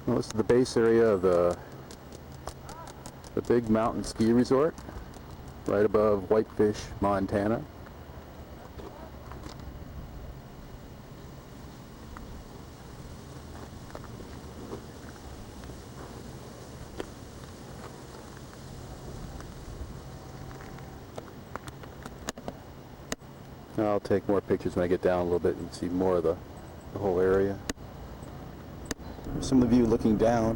Well, this is the base area of the big mountain ski resort right above Whitefish, Montana. I'll take more pictures when I get down a little bit and see more of the whole area. Some of the view looking down.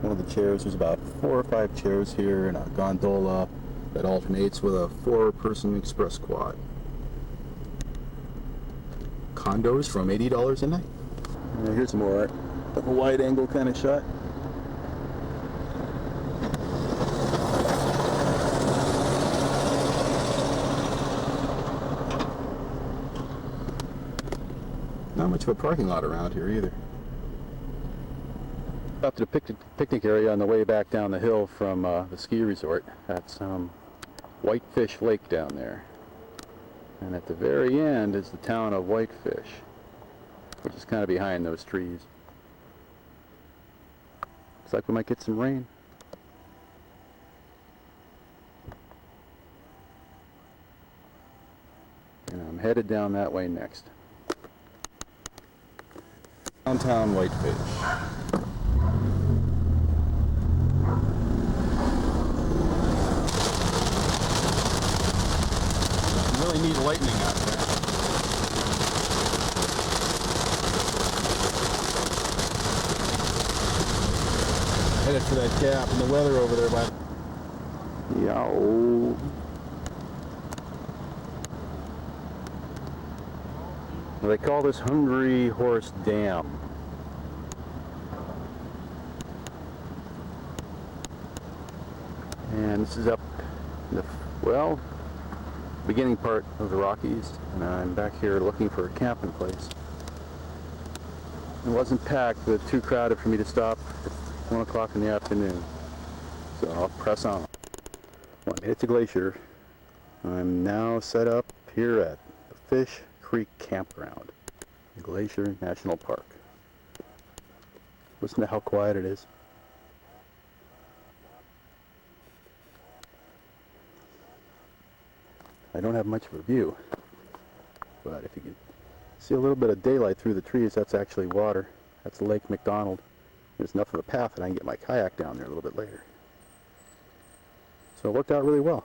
One of the chairs, there's about 4 or 5 chairs here and a gondola that alternates with a 4-person express quad. Condos from $80 a night. And here's more of a wide angle kind of shot. Not much of a parking lot around here either. Up to the picnic area on the way back down the hill from the ski resort. That's Whitefish Lake down there. And at the very end is the town of Whitefish, which is kind of behind those trees. Looks like we might get some rain. And I'm headed down that way next. Downtown Whitefish. Really need lightning out there. Headed for that gap in the weather over there by. Yow. They call this Hungry Horse Dam. And this is up the, well, beginning part of the Rockies, and I'm back here looking for a camping place. It wasn't packed, but too crowded for me to stop at 1 o'clock in the afternoon. So I'll press on. Well, I made it to Glacier. I'm now set up here at the Fish Creek Campground, Glacier National Park. Listen to how quiet it is. I don't have much of a view, but if you can see a little bit of daylight through the trees, that's actually water. That's Lake McDonald. There's enough of a path that I can get my kayak down there a little bit later. So it worked out really well.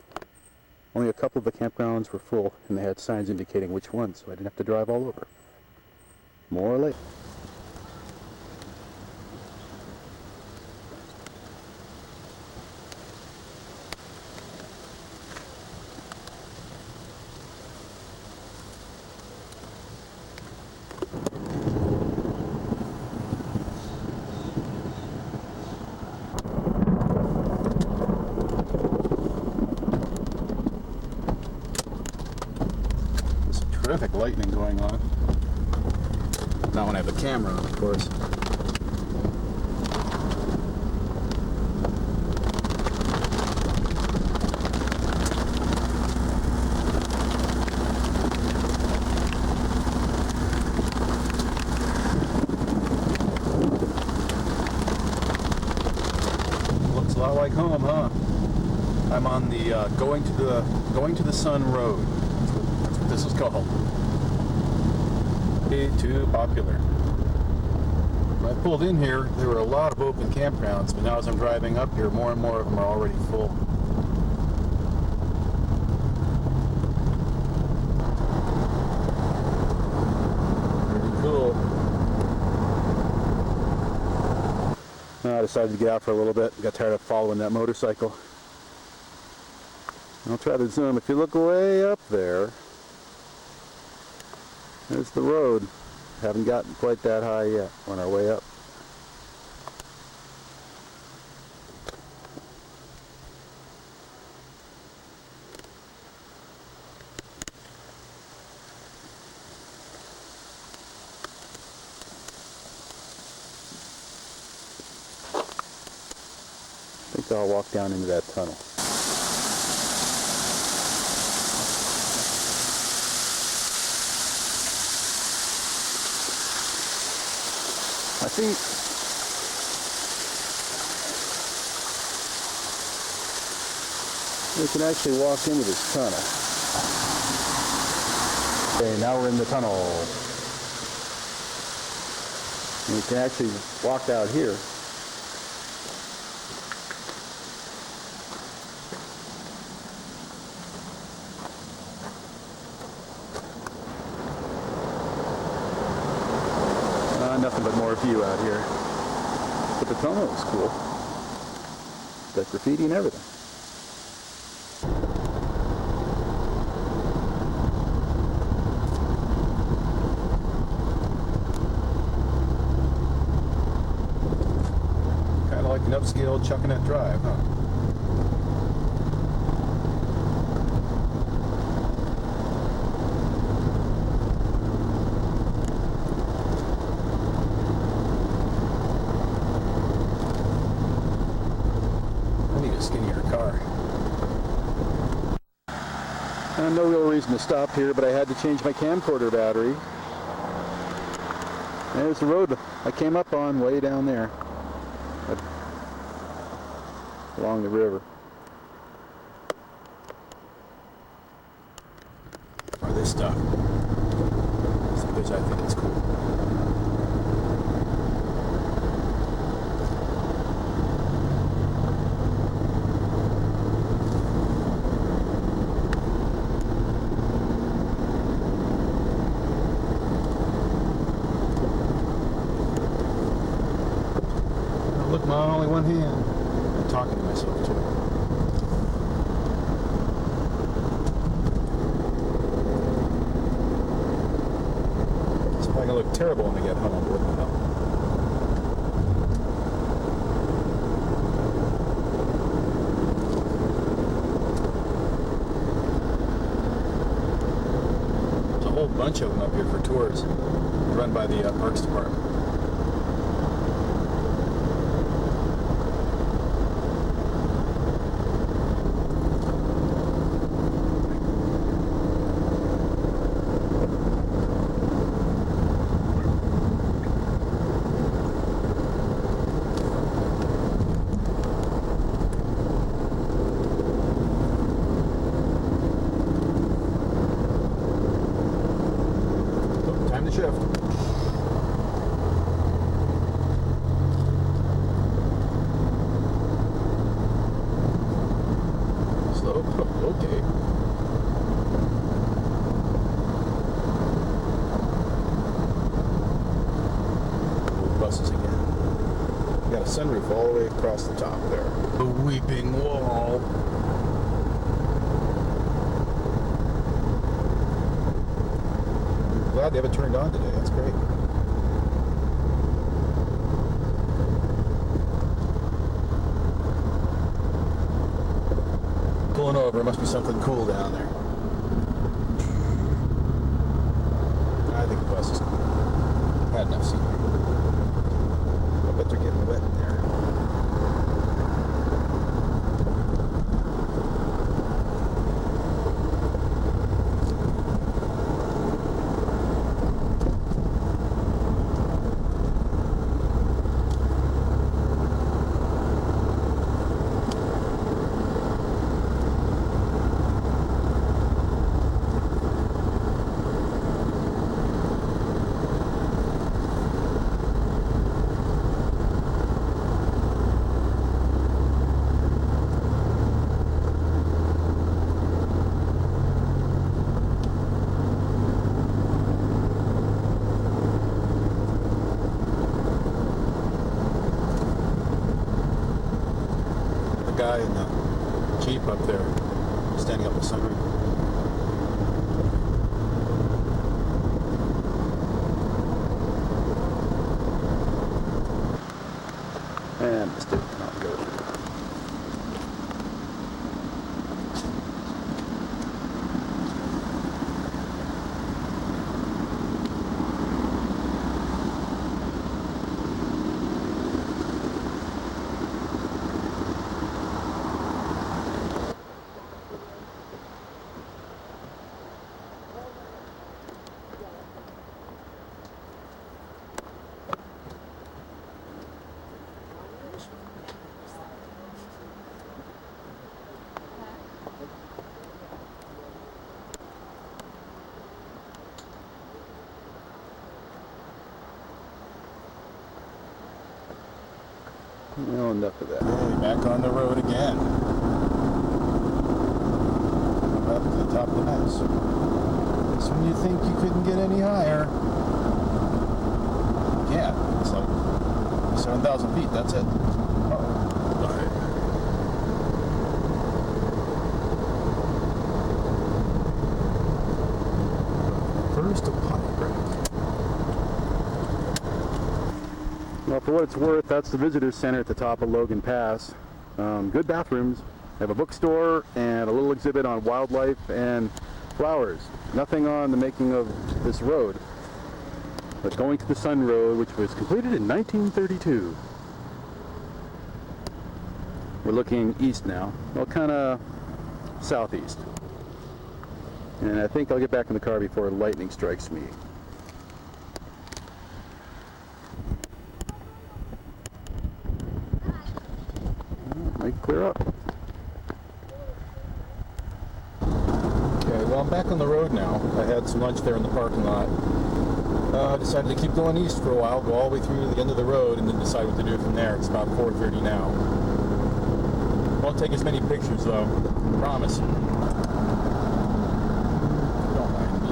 Only a couple of the campgrounds were full, and they had signs indicating which ones, so I didn't have to drive all over. More later. Terrific lightning going on. Not when I have the camera on, of course. Looks a lot like home, huh? I'm on the going to the Sun Road. This is called. Way too popular. When I pulled in here, there were a lot of open campgrounds, but now as I'm driving up here, more and more of them are already full. Very cool. I decided to get out for a little bit. Got tired of following that motorcycle. I'll try to zoom. If you look way up there, there's the road. Haven't gotten quite that high yet on our way up. I think I'll walk down into that tunnel. I see We can actually walk into this tunnel. Okay, now we're in the tunnel. And we can actually walk out here. Nothing but more view out here. But the tunnel is cool. Got graffiti and everything. Kind of like an upscale Chuckanut Drive, huh? No real reason to stop here, but I had to change my camcorder battery. There's the road I came up on way down there, along the river. Or this stuff. Which I think is cool. My only one hand. I'm talking to myself too. It's probably gonna look terrible when I get home on board now. There's a whole bunch of them up here for tours, run by the Parks Department. Shift. Slow. Okay. Buses again. We got a sunroof all the way across the top there. The weeping wall. Glad they have it turned on today. That's great. Pulling over. Must be something cool down there. I think the bus is cool. Had enough scenery. I bet they're getting wet in there. Guy in the Jeep up there, standing up the sunroof. And missed it. Not good. Well, enough of that. Back on the road again. Up to the top of the mountain. That's when you think you couldn't get any higher. Yeah, it's like 7,000 feet, that's it. First a pipe break. Well, for what it's worth, that's the visitor center at the top of Logan Pass. Good bathrooms. They have a bookstore and a little exhibit on wildlife and flowers. Nothing on the making of this road. But going to the Sun Road, which was completed in 1932. We're looking east now. Well, kind of southeast. And I think I'll get back in the car before lightning strikes me. Might clear up. Okay, well, I'm back on the road now. I had some lunch there in the parking lot. Decided to keep going east for a while, go all the way through to the end of the road, and then decide what to do from there. It's about 4:30 now. Won't take as many pictures, though. I promise. Don't mind me.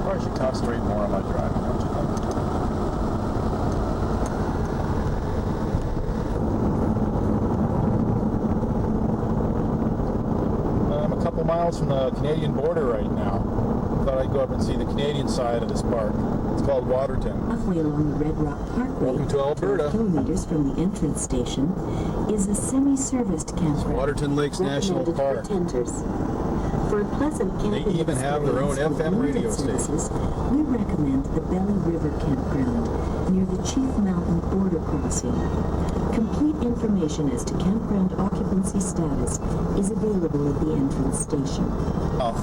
Probably should concentrate more on my driving, don't you think? Miles from the Canadian border right now. Thought I'd go up and see the Canadian side of this park. It's called Waterton. Halfway along the Red Rock Parkway, Welcome to Alberta. 12 kilometers from the entrance station, is a semi-serviced campground. Waterton Lakes National Park. For tenters. For a pleasant camping They even have their own experience with FM radio limited station. services, we recommend the Belly River Campground near the Chief Mountain border crossing. Complete information as to campground occupancy status is available at the entrance station. Off.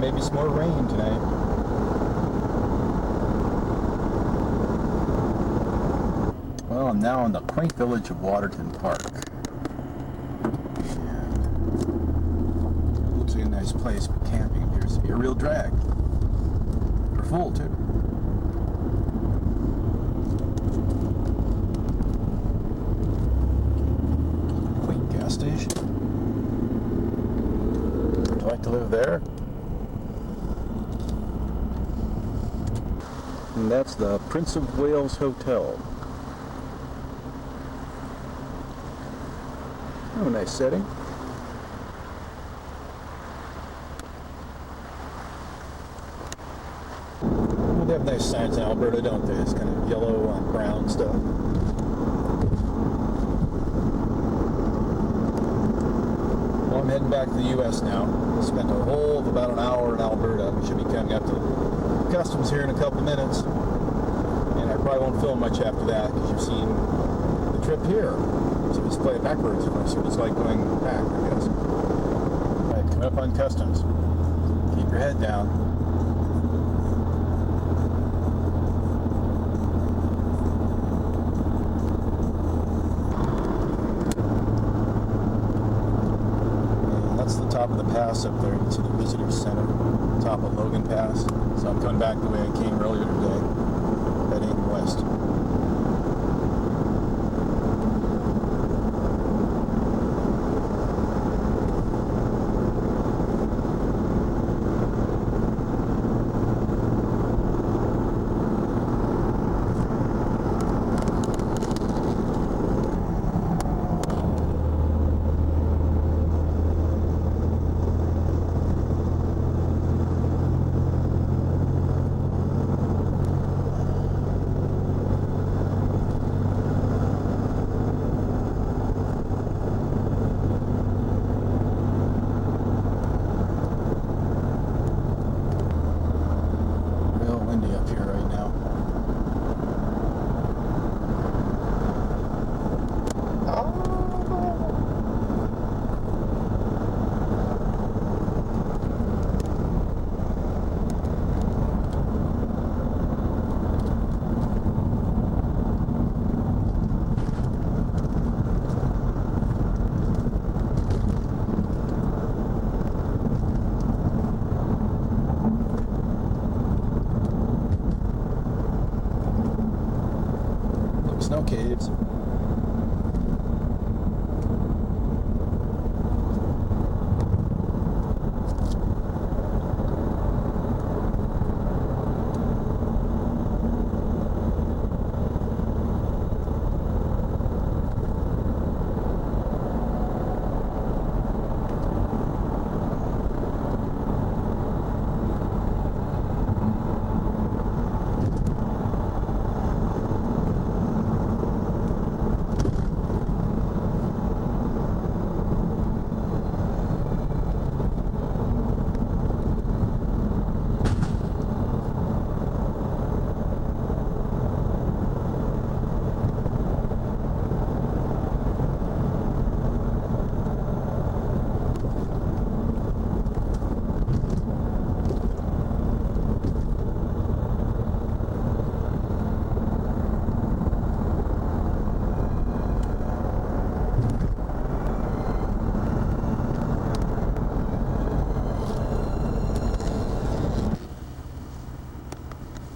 Maybe some more rain tonight. Well, I'm now in the quaint village of Waterton Park. And looks like a nice place, but camping appears to be a real drag. They're full, too. Quaint gas station. Would you like to live there? And that's the Prince of Wales Hotel. Oh, nice setting. Well, they have nice signs in Alberta, don't they? It's kind of yellow and brown stuff. Well, I'm heading back to the U.S. now. I spent a whole of about an hour in Alberta. We should be coming up to customs here in a couple minutes. And I probably won't film much after that because you've seen the trip here. So let's play it backwards if I see what it's like going back, I guess. Alright, come up on customs. Keep your head down. And that's the top of the pass up there. You can see the visitor center, top of Logan Pass. So I'm coming back the way I came earlier today, heading west. caves.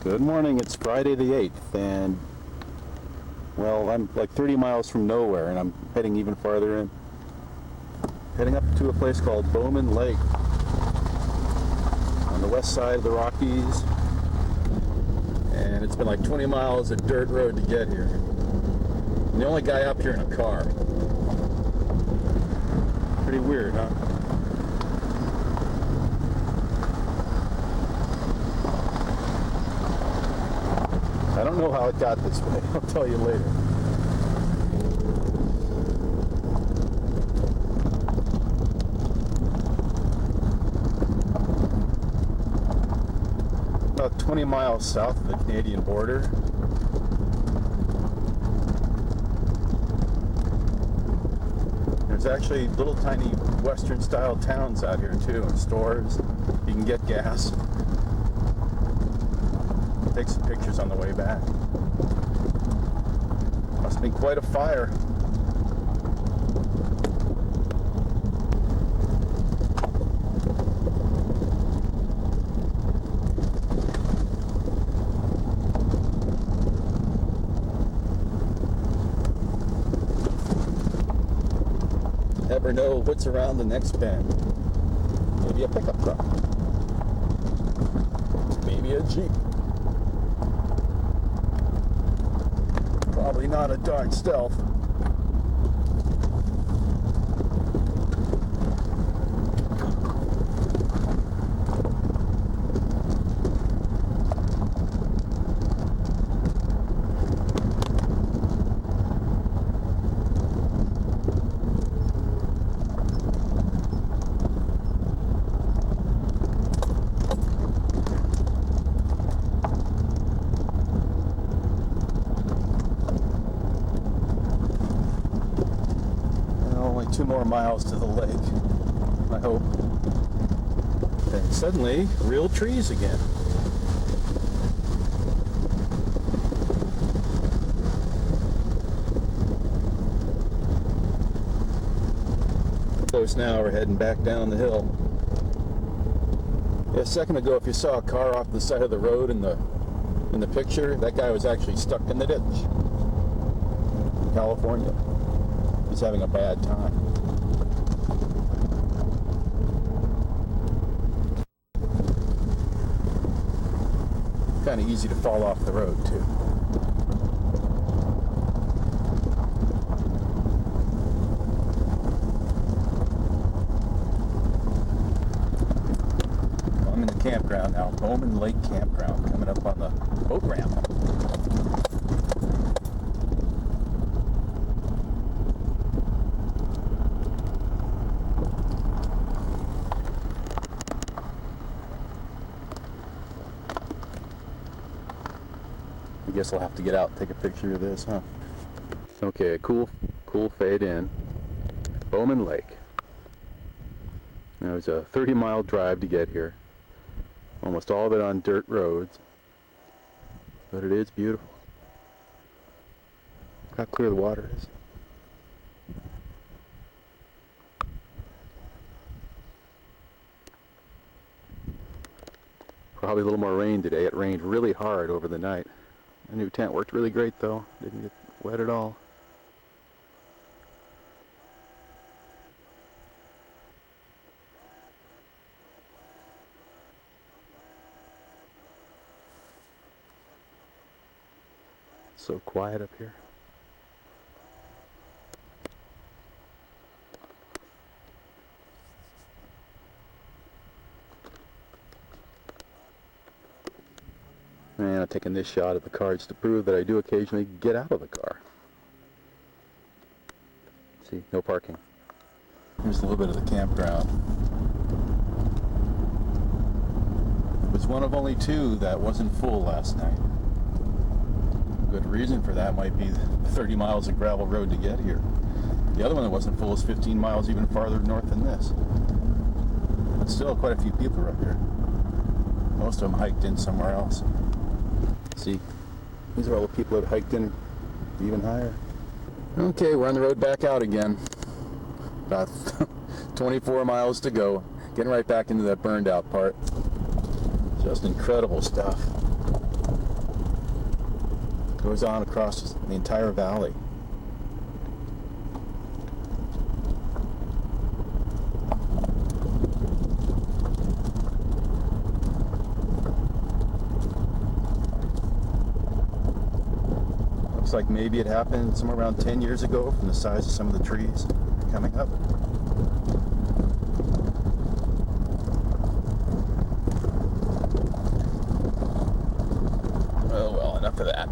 Good morning, it's Friday the 8th, and well, I'm like 30 miles from nowhere, and I'm heading even farther in. Heading up to a place called Bowman Lake on the west side of the Rockies, and it's been like 20 miles of dirt road to get here. I'm the only guy up here in a car. Pretty weird, huh? I don't know how it got this way. I'll tell you later. About 20 miles south of the Canadian border. There's actually little tiny western style towns out here too, and stores. You can get gas. Take some pictures on the way back. Must have been quite a fire. Never know what's around the next bend. Maybe a pickup truck. Maybe a Jeep. Probably not a dark stealth. Only 2 more miles to the lake, I hope. And suddenly, real trees again. Close now, we're heading back down the hill. Yeah, a second ago, if you saw a car off the side of the road in the picture, that guy was actually stuck in the ditch. California. He's having a bad time. Kind of easy to fall off the road too. I'm in the campground now, Bowman Lake Campground, coming up on the boat ramp. I guess I'll have to get out and take a picture of this, huh? Okay, cool fade in. Bowman Lake. Now, it was a 30-mile drive to get here. Almost all of it on dirt roads. But it is beautiful. Look how clear the water is. Probably a little more rain today. It rained really hard over the night. The new tent worked really great though. Didn't get wet at all. So quiet up here. And I'm taking this shot of the cards to prove that I do occasionally get out of the car. See, no parking. Here's a little bit of the campground. It was one of only 2 that wasn't full last night. Good reason for that might be the 30 miles of gravel road to get here. The other one that wasn't full is 15 miles even farther north than this. But still, quite a few people are up here. Most of them hiked in somewhere else. See, these are all the people that hiked in even higher. Okay, we're on the road back out again. About 24 miles to go. Getting right back into that burned out part. Just incredible stuff. Goes on across the entire valley. Looks like maybe it happened somewhere around 10 years ago from the size of some of the trees coming up. Well, enough of that.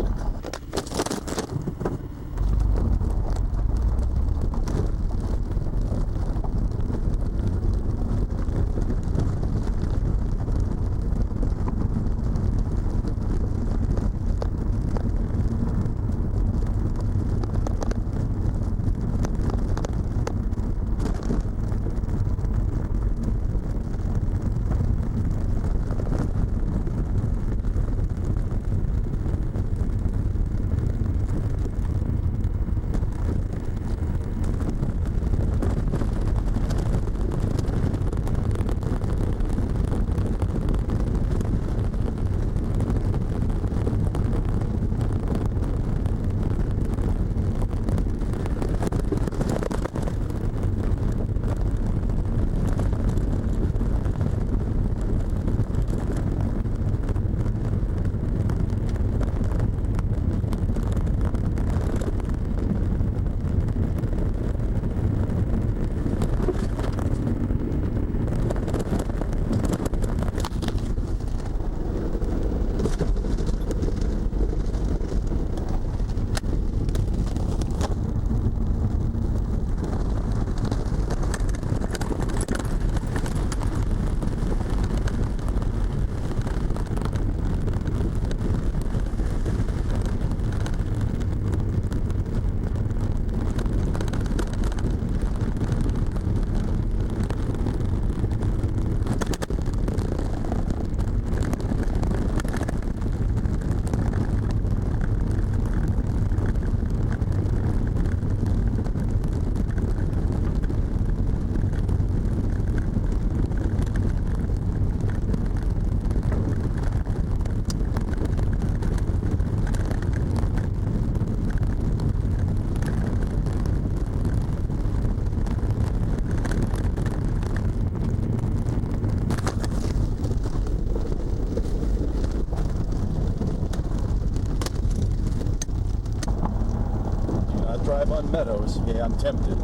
Drive on meadows. Yeah, I'm tempted.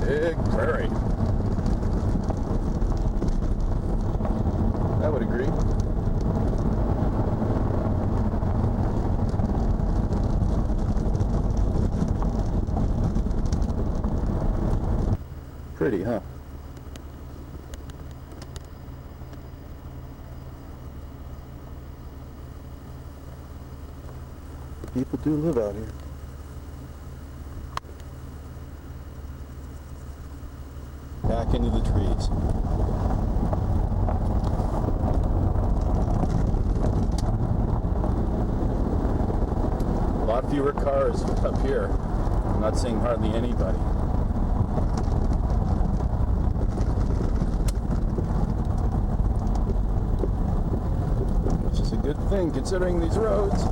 Big prairie. I would agree. Pretty, huh? People do live out here. Back into the trees. A lot fewer cars up here. I'm not seeing hardly anybody. thing considering these roads.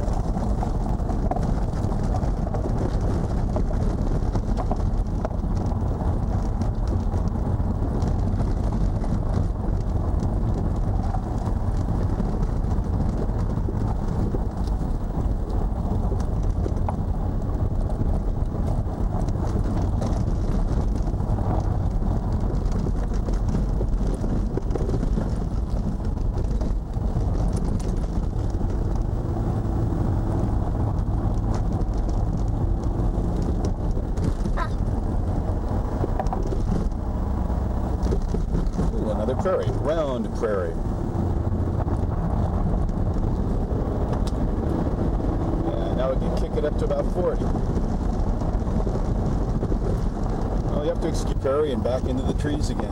Prairie, round prairie. And now we can kick it up to about 40. Well, you have to excuse prairie and back into the trees again.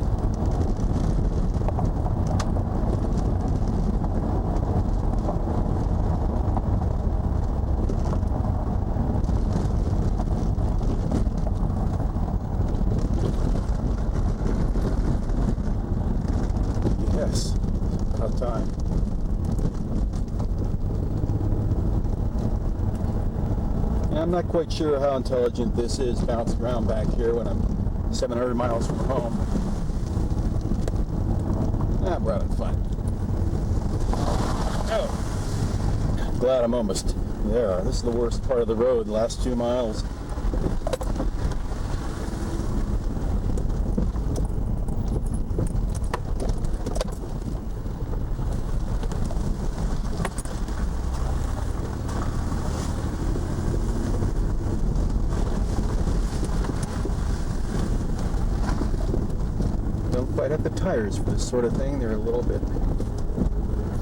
Yes, about time. Yeah, I'm not quite sure how intelligent this is bouncing around back here when I'm 700 miles from home. I'm having fun. Oh, glad I'm almost there. This is the worst part of the road, the last 2 miles. Quite at the tires for this sort of thing. They're a little bit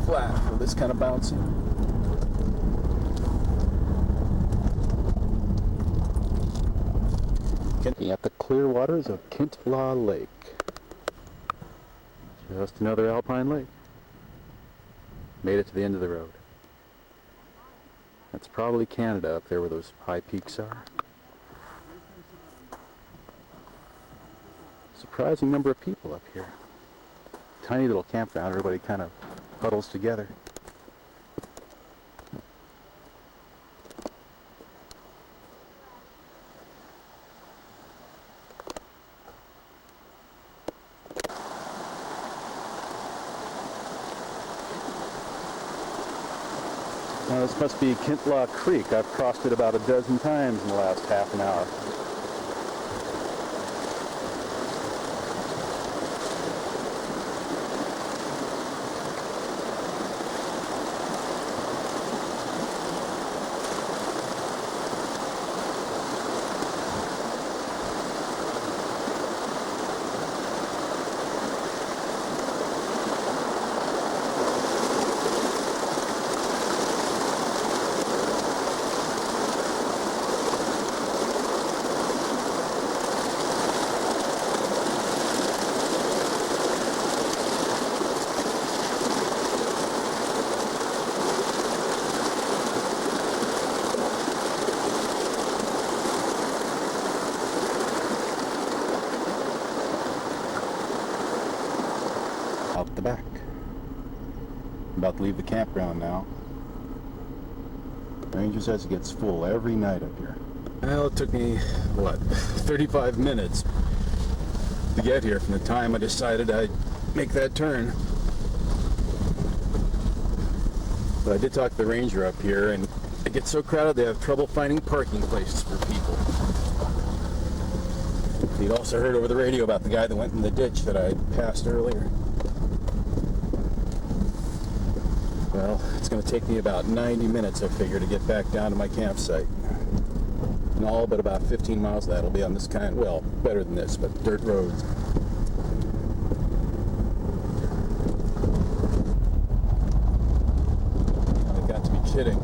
flat for this kind of bouncing. Looking at the clear waters of Kintla Lake. Just another alpine lake. Made it to the end of the road. That's probably Canada up there where those high peaks are. Surprising number of people up here. Tiny little campground, everybody kind of huddles together. Now this must be Kintla Creek. I've crossed it about a dozen times in the last half an hour. Out the back. About to leave the campground now. Ranger says it gets full every night up here. Well, it took me, 35 minutes to get here from the time I decided I'd make that turn. But I did talk to the ranger up here, and it gets so crowded they have trouble finding parking places for people. You'd also heard over the radio about the guy that went in the ditch that I passed earlier. Well, it's going to take me about 90 minutes, I figure, to get back down to my campsite. And all but about 15 miles of that will be on this kind, well, better than this, but dirt roads. I've got to be kidding.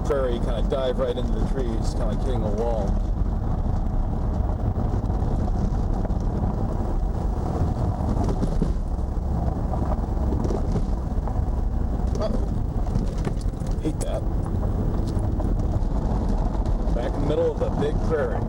prairie, you kind of dive right into the trees, kind of like hitting a wall. Uh-oh. Hate that. Back in the middle of a big prairie.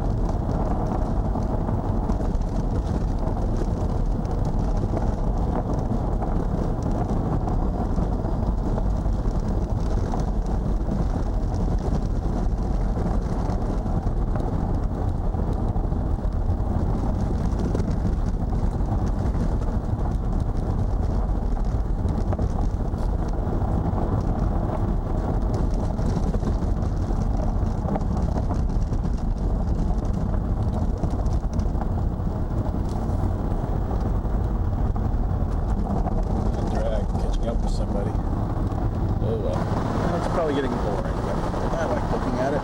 Somebody. Oh well. It's probably getting boring, but I like looking at it.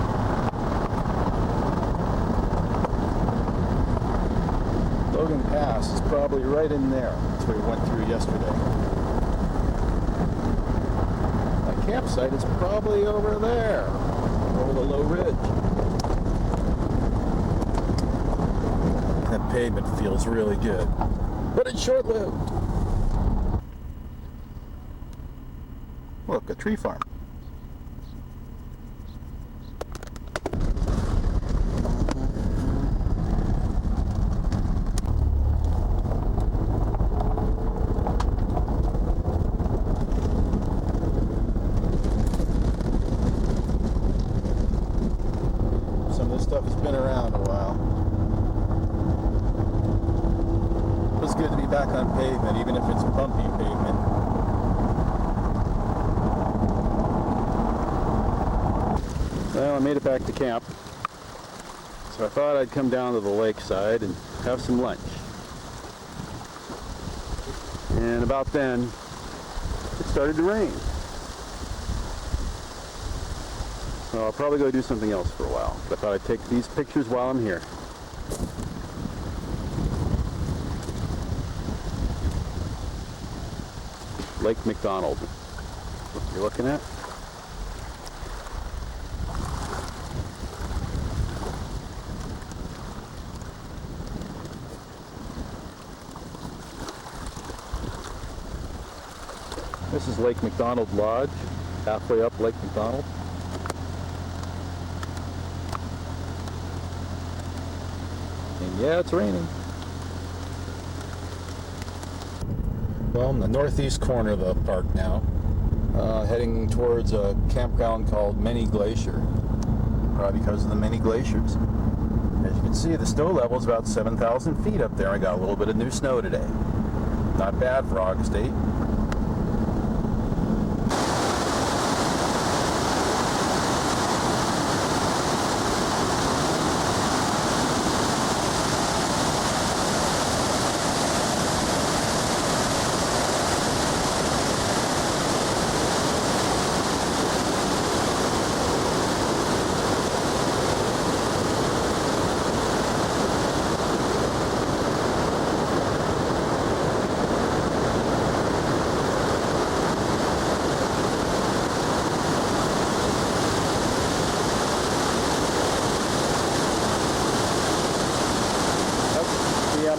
Logan Pass is probably right in there. That's where we went through yesterday. My campsite is probably over there, over the low ridge. That pavement feels really good, but it's short-lived. Look, a tree farm. Some of this stuff has been around a while. It's good to be back on pavement, even if it's bumpy pavement. Well, I made it back to camp, so I thought I'd come down to the lakeside and have some lunch. And about then, it started to rain. So I'll probably go do something else for a while, but I thought I'd take these pictures while I'm here. Lake McDonald, what you're looking at. This is Lake McDonald Lodge, halfway up Lake McDonald. And yeah, it's raining. Well, I'm in the northeast corner of the park now, heading towards a campground called Many Glacier, probably because of the many glaciers. As you can see, the snow level is about 7,000 feet up there. I got a little bit of new snow today. Not bad for August 8.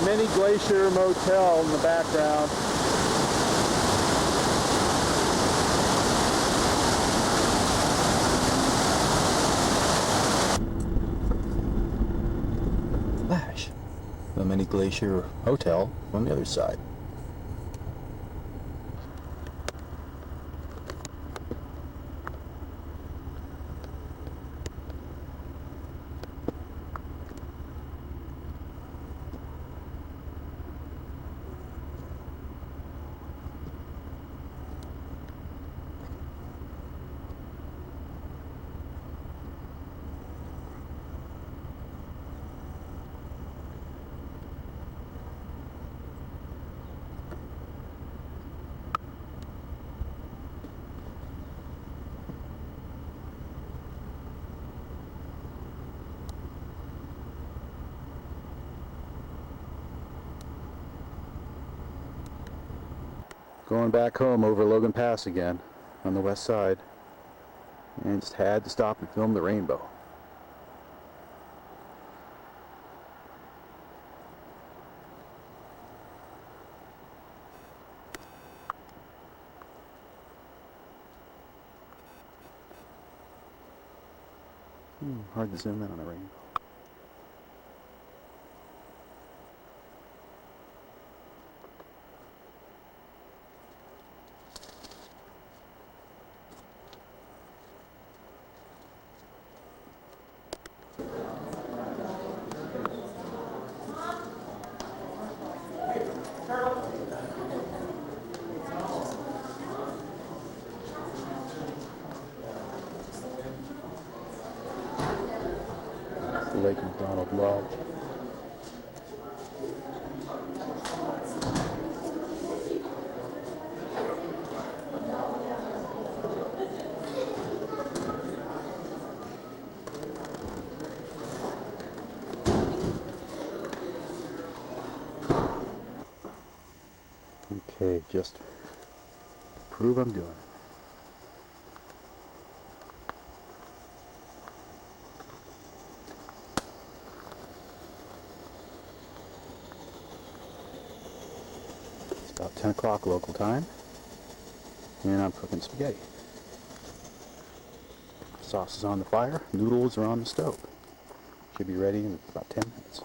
Many Glacier Motel in the background. Flash. The Many Glacier Hotel on the other side. Going back home over Logan Pass again on the west side. and just had to stop and film the rainbow. Hard to zoom in on a rainbow. Lake McDonald Lodge. Okay, just prove I'm doing it. About 10 o'clock local time, and I'm cooking spaghetti. Sauce is on the fire, noodles are on the stove. Should be ready in about 10 minutes.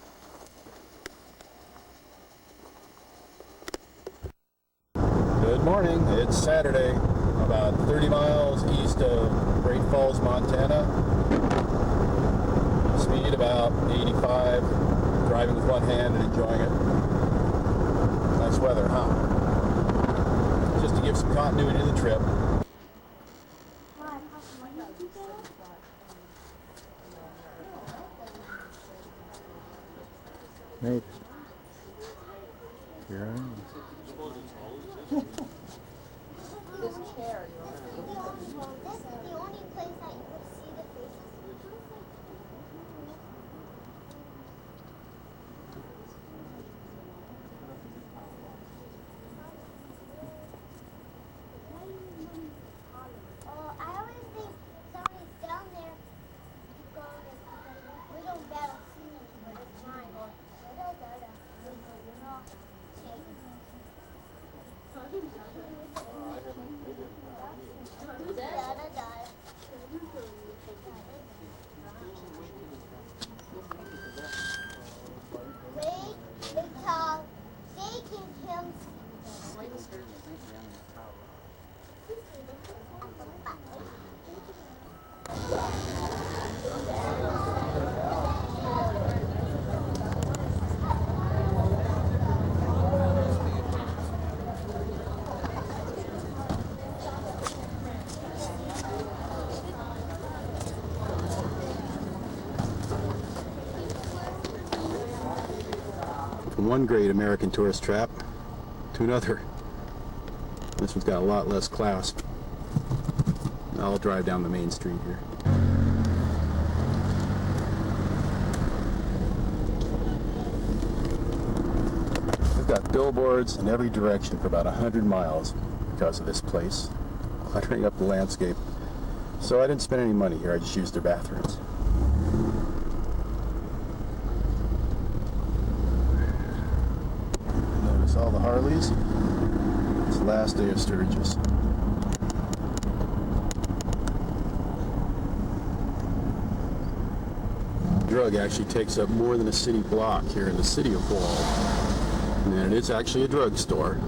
Good morning. It's Saturday, about 30 miles east of Great Falls, Montana. Speed about 85, driving with one hand and enjoying it. Nice weather, huh? Just to give some continuity to the trip. Made it. Here I am. This chair, this is the only place that you would see the faces. Oh, I always think somebody's down there going we don't battle scenes, but it's mine. Wait, big tall, shaking him. From one great American tourist trap to another. This one's got a lot less class. I'll drive down the main street here. I've got billboards in every direction for about 100 miles because of this place, cluttering up the landscape. So I didn't spend any money here, I just used their bathrooms. Notice all the Harleys. It's the last day of Sturgis. The drug actually takes up more than a city block here in the city of Wall. And it's actually a drugstore.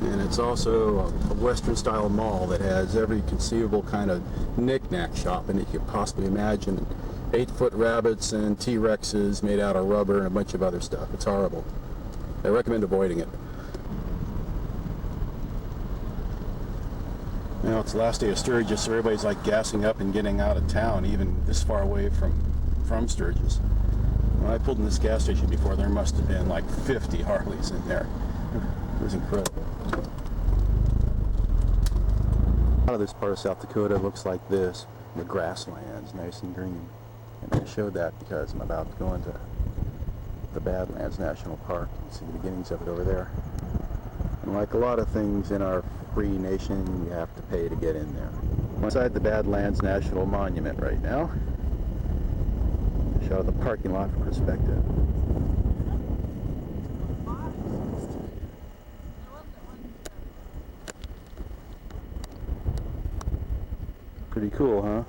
And it's also a Western-style mall that has every conceivable kind of knick-knack shopping that you could possibly imagine. 8-foot rabbits and T-Rexes made out of rubber and a bunch of other stuff. It's horrible. I recommend avoiding it. You know, it's the last day of Sturgis, so everybody's like gassing up and getting out of town, even this far away from Sturgis. When I pulled in this gas station before, there must have been like 50 Harleys in there. It was incredible. A lot of this part of South Dakota looks like this. The grasslands, nice and green. And I showed that because I'm about to go into the Badlands National Park. You can see the beginnings of it over there. And like a lot of things in our free nation, you have to pay to get in there. Inside the Badlands National Monument right now. Shot of the parking lot for perspective. Pretty cool, huh?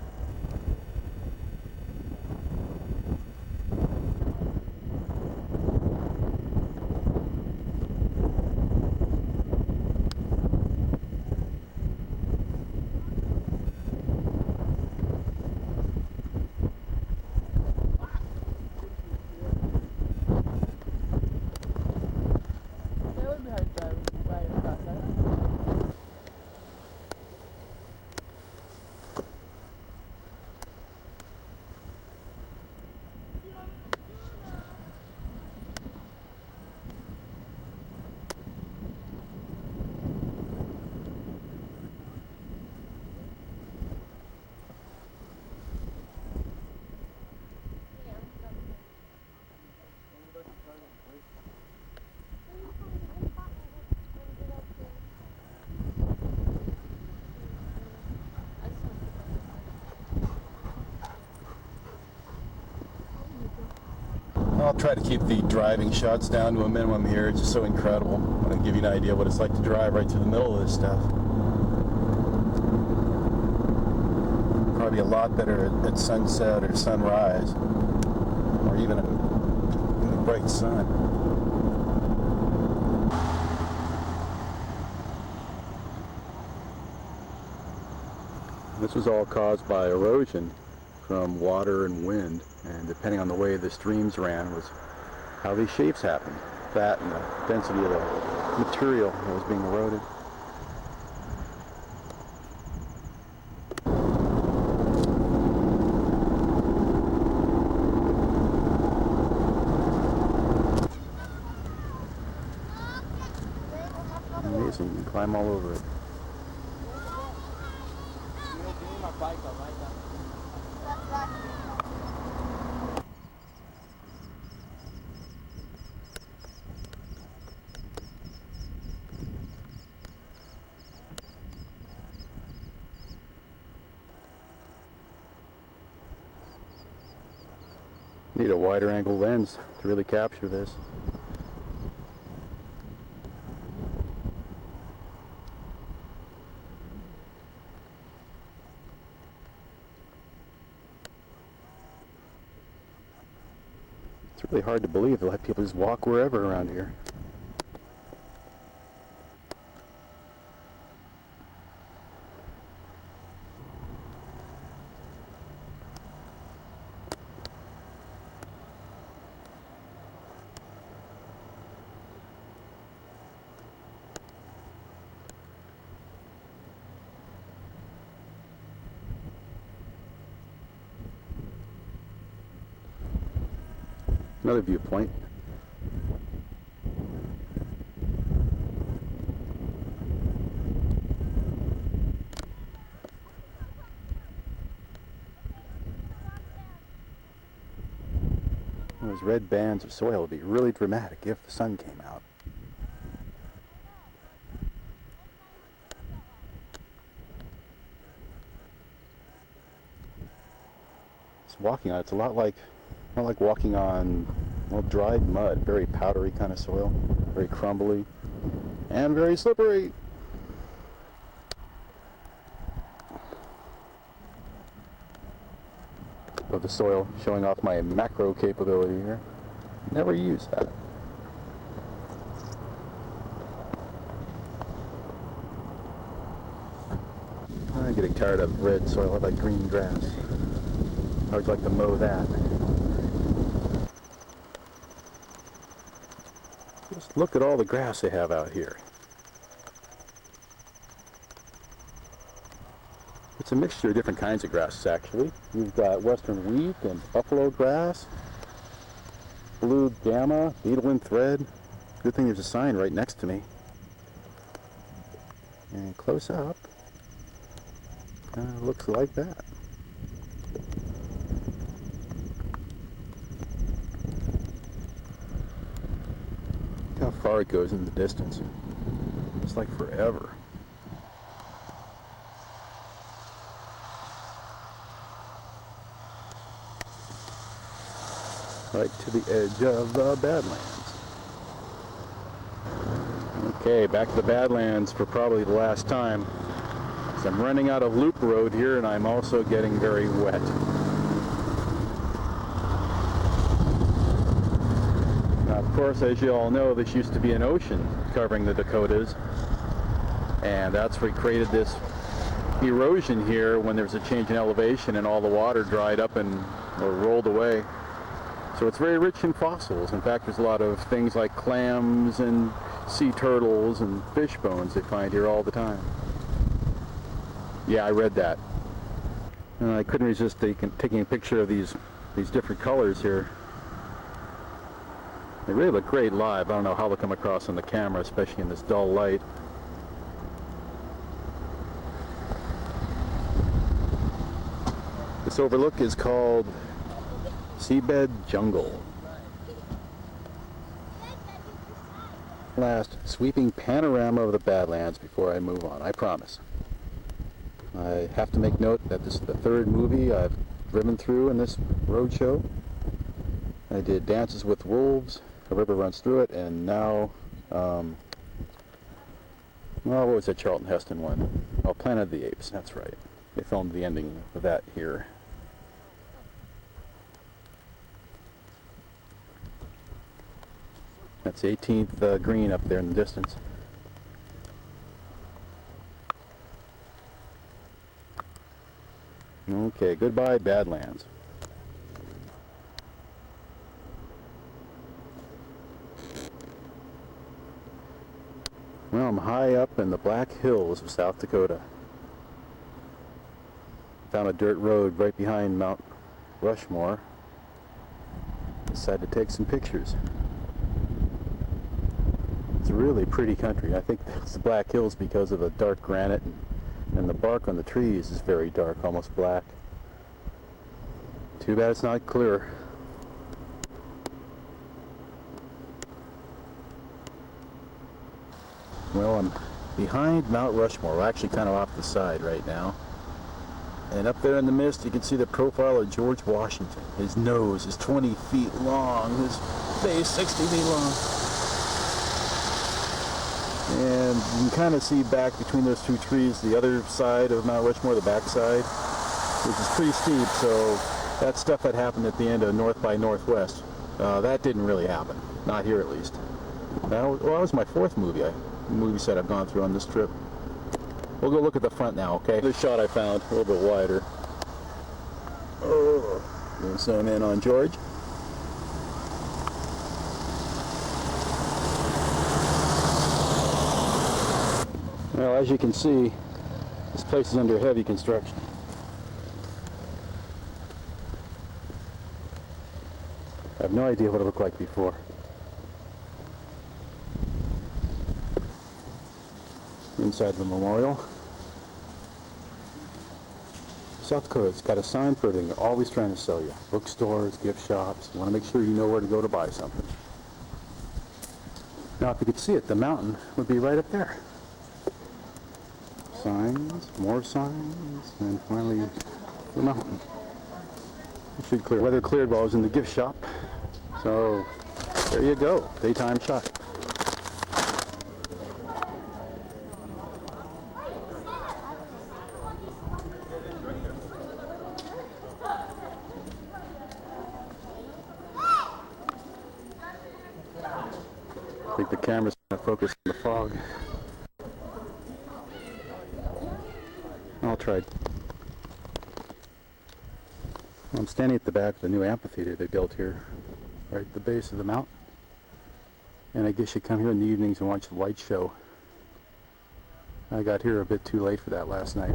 I'll try to keep the driving shots down to a minimum here. It's just so incredible. I want to give you an idea of what it's like to drive right through the middle of this stuff. Probably a lot better at sunset or sunrise, or even in the bright sun. This was all caused by erosion from water and wind, and depending on the way the streams ran was how these shapes happened. That and the density of the material that was being eroded. Amazing, you can climb all over it. Need a wider angle lens to really capture this. It's really hard to believe they let people just walk wherever around here. Another viewpoint. Those red bands of soil would be really dramatic if the sun came out. It's walking on it's a lot like walking on dried mud, very powdery kind of soil, very crumbly, and very slippery. Of the soil, showing off my macro capability here. Never use that. I'm getting tired of red soil. I like green grass. I would like to mow that. Just look at all the grass they have out here. It's a mixture of different kinds of grasses, actually. You've got western wheat and buffalo grass, blue gamma, beetle and thread. Good thing there's a sign right next to me. And close up, looks like that. Look how far it goes in the distance. It's like forever. right to the edge of the Badlands. Okay, back to the Badlands for probably the last time. So I'm running out of loop road here, and I'm also getting very wet. Now, of course, as you all know, this used to be an ocean covering the Dakotas, and that's what created this erosion here when there was a change in elevation and all the water dried up and or rolled away. So it's very rich in fossils. In fact, there's a lot of things like clams and sea turtles and fish bones they find here all the time. Yeah, I read that. And I couldn't resist taking a picture of these different colors here. They really look great live. I don't know how they'll come across on the camera, especially in this dull light. This overlook is called Seabed Jungle. Last sweeping panorama of the Badlands before I move on, I promise. I have to make note that this is the third movie I've driven through in this roadshow. I did Dances with Wolves, A River Runs Through It, and now, well, what was that Charlton Heston one? Oh, Planet of the Apes, that's right. They filmed the ending of that here. That's 18th green up there in the distance. Okay, goodbye Badlands. Well, I'm high up in the Black Hills of South Dakota. Found a dirt road right behind Mount Rushmore. Decided to take some pictures. It's a really pretty country. I think it's the Black Hills because of the dark granite and the bark on the trees is very dark, almost black. Too bad it's not clear. Well, I'm behind Mount Rushmore. We're actually kind of off the side right now. And up there in the mist, you can see the profile of George Washington. His nose is 20 feet long, his face 60 feet long. And you can kind of see back between those two trees the other side of Mount Rushmore, the back side, which is pretty steep. So that stuff had happened at the end of North by Northwest. That didn't really happen, not here at least. That was my fourth movie set I've gone through on this trip. We'll go look at the front now, okay? This shot I found a little bit wider. Oh, we'll zoom in on George. Well, as you can see, this place is under heavy construction. I have no idea what it looked like before. Inside the memorial. South Dakota's got a sign for everything. They're always trying to sell you. Bookstores, gift shops. You want to make sure you know where to go to buy something. Now, if you could see it, the mountain would be right up there. Signs, more signs, and finally the mountain. It should clear. Weather cleared while I was in the gift shop. So there you go. Daytime shot. I think the camera's going to focus on the fog. I'll try. I'm standing at the back of the new amphitheater they built here, right at the base of the mountain. And I guess you come here in the evenings and watch the light show. I got here a bit too late for that last night.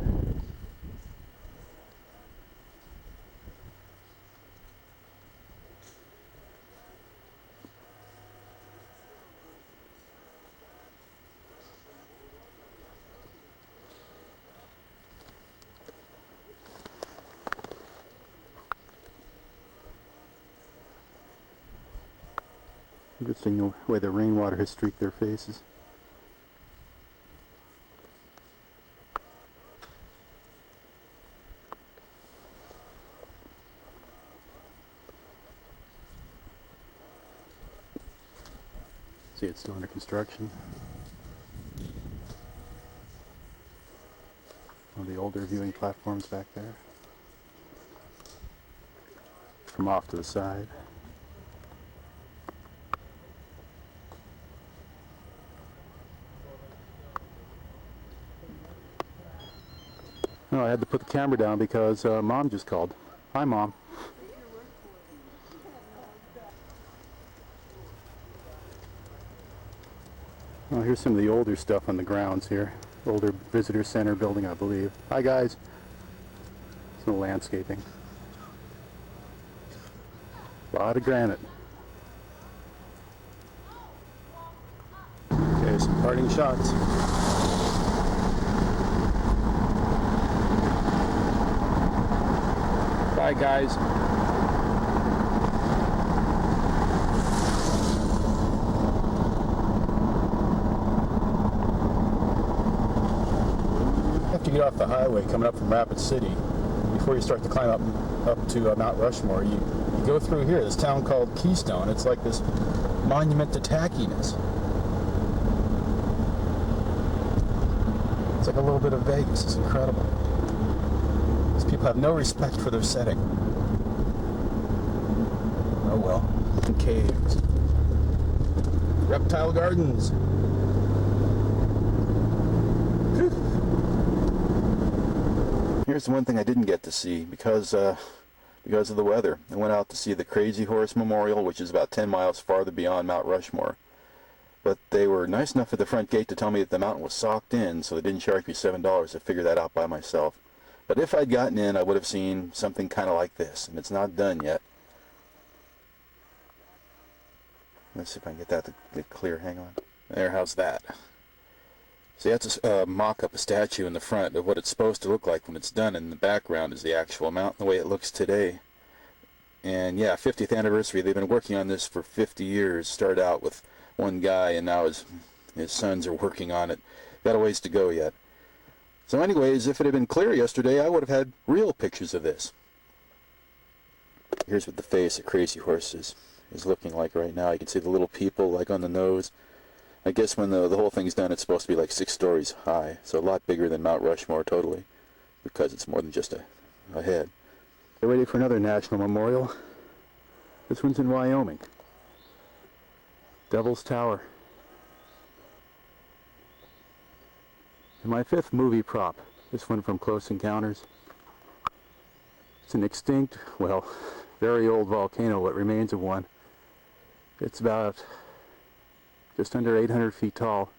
Interesting the way the rainwater has streaked their faces. See, it's still under construction. One of the older viewing platforms back there. From off to the side. Oh, I had to put the camera down because Mom just called. Hi, Mom. Oh, here's some of the older stuff on the grounds here. Older visitor center building, I believe. Hi, guys. Some landscaping. A lot of granite. Okay, some parting shots. Bye, guys. After you get off the highway coming up from Rapid City, before you start to climb up to Mount Rushmore, you go through here, this town called Keystone. It's like this monument to tackiness. It's like a little bit of Vegas. It's incredible. These people have no respect for their setting. Oh well. Caves. Reptile gardens. Here's the one thing I didn't get to see because of the weather. I went out to see the Crazy Horse Memorial, which is about 10 miles farther beyond Mount Rushmore. But they were nice enough at the front gate to tell me that the mountain was socked in, so they didn't charge me $7 to figure that out by myself. But if I'd gotten in, I would have seen something kind of like this, and it's not done yet. Let's see if I can get that to get clear. Hang on. There, how's that? See, that's a mock-up, a statue in the front of what it's supposed to look like when it's done, and in the background is the actual mountain, the way it looks today. And yeah, 50th anniversary. They've been working on this for 50 years. Started out with one guy, and now his sons are working on it. Got a ways to go yet. So anyways, if it had been clear yesterday, I would have had real pictures of this. Here's what the face of Crazy Horse is looking like right now. You can see the little people like on the nose. I guess when the whole thing's done, it's supposed to be like 6 stories high, so a lot bigger than Mount Rushmore totally, because it's more than just a head. They're ready for another national memorial. This one's in Wyoming. Devil's Tower. And my 5th movie prop, this one from Close Encounters. It's an extinct, well, very old volcano, what remains of one. It's about just under 800 feet tall.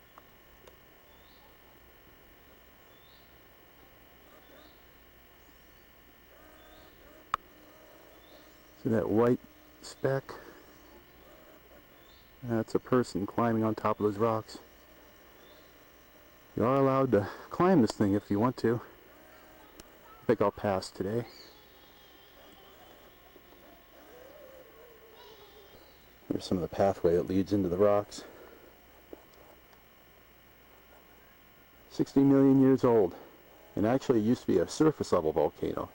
See that white speck? That's a person climbing on top of those rocks. You are allowed to climb this thing if you want to. I think I'll pass today. Here's some of the pathway that leads into the rocks. 60 million years old. And actually it used to be a surface level volcano.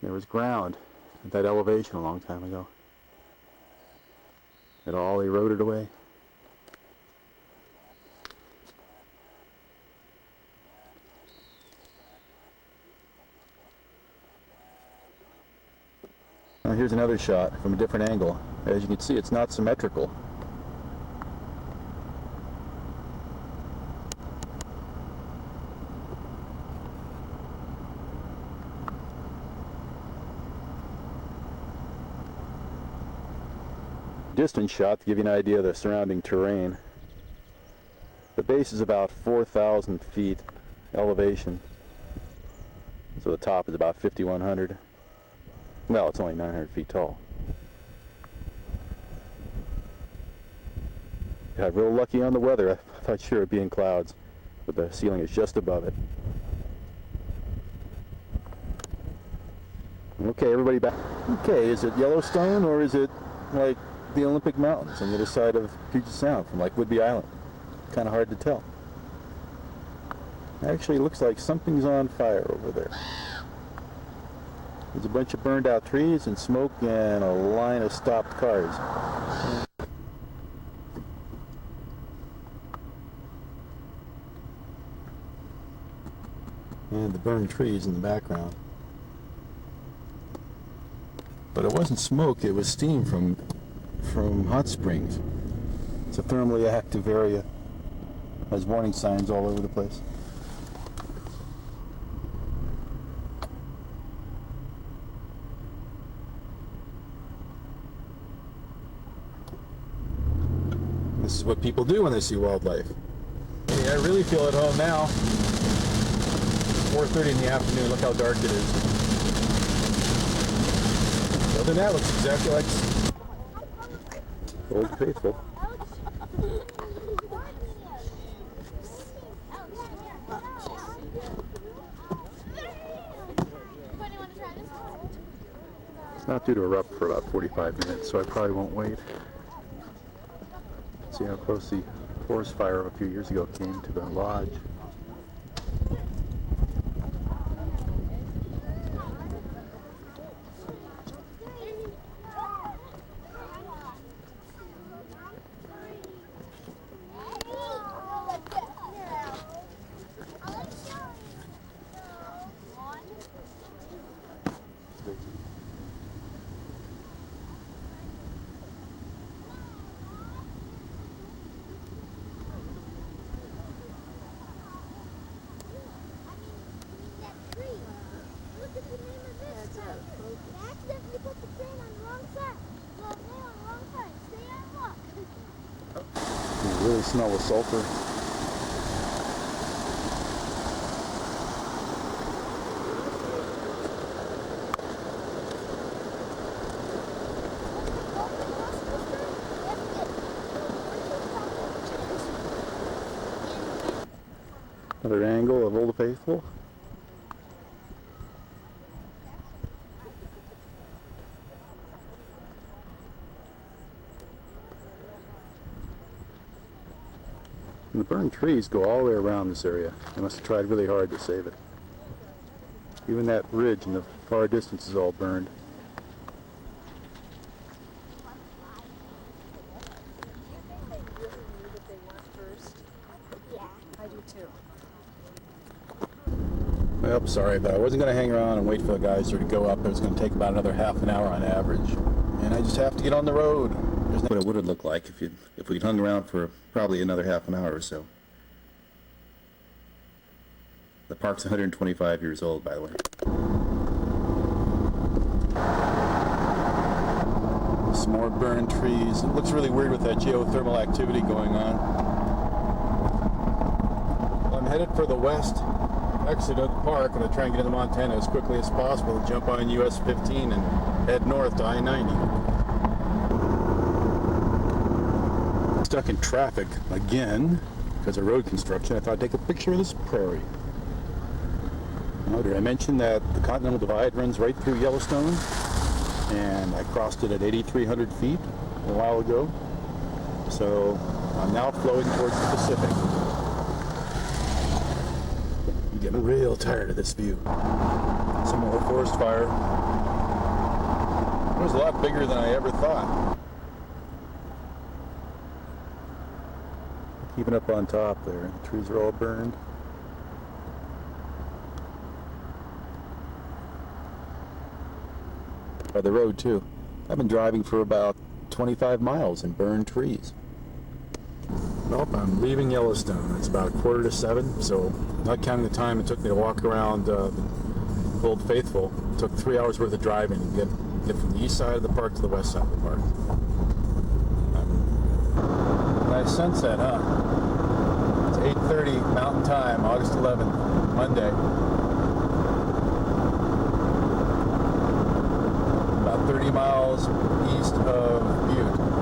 There was ground at that elevation a long time ago. It all eroded away. Now here's another shot from a different angle. As you can see, it's not symmetrical. Distance shot to give you an idea of the surrounding terrain. The base is about 4,000 feet elevation, so the top is about 5,100. Well, it's only 900 feet tall. Got real lucky on the weather. I thought sure it'd be in clouds, but the ceiling is just above it. Okay, everybody back. Okay, is it Yellowstone or is it like the Olympic Mountains on the other side of Puget Sound from like Whidbey Island? Kind of hard to tell. Actually, it looks like something's on fire over there. There's a bunch of burned out trees and smoke and a line of stopped cars. And the burned trees in the background. But it wasn't smoke, it was steam from hot springs. It's a thermally active area. Has warning signs all over the place. This is what people do when they see wildlife. Hey, I really feel at home now. 4:30 in the afternoon, look how dark it is. Other than that, it looks exactly like Old Faithful. It's not due to erupt for about 45 minutes, so I probably won't wait. See how close the forest fire of a few years ago came to the lodge. You really smell the sulfur. Another angle of Old Faithful. And the burned trees go all the way around this area. They must have tried really hard to save it. Even that ridge in the far distance is all burned. Well, sorry, but I wasn't going to hang around and wait for the geyser to go up. It was going to take about another half an hour on average. And I just have to get on the road. There's what it would have looked like if we'd hung around for probably another half an hour or so. The park's 125 years old, by the way. Some more burned trees. It looks really weird with that geothermal activity going on. Well, I'm headed for the west exit of the park. I'm going to try and get into Montana as quickly as possible and jump on US 15 and head north to I-90. Stuck in traffic again because of road construction. I thought I'd take a picture of this prairie. Now, did I mention that the Continental Divide runs right through Yellowstone? And I crossed it at 8,300 feet a while ago. So I'm now flowing towards the Pacific. I'm getting real tired of this view. Some more forest fire. It was a lot bigger than I ever thought. Keeping up on top there. The trees are all burned. By the road too. I've been driving for about 25 miles in burned trees. Well, I'm leaving Yellowstone. It's about 6:45, so not counting the time it took me to walk around Old Faithful, it took 3 hours worth of driving to get from the east side of the park to the west side of the park. Nice sunset, huh? It's 8:30 Mountain Time, August 11th, Monday. 30 miles east of Butte.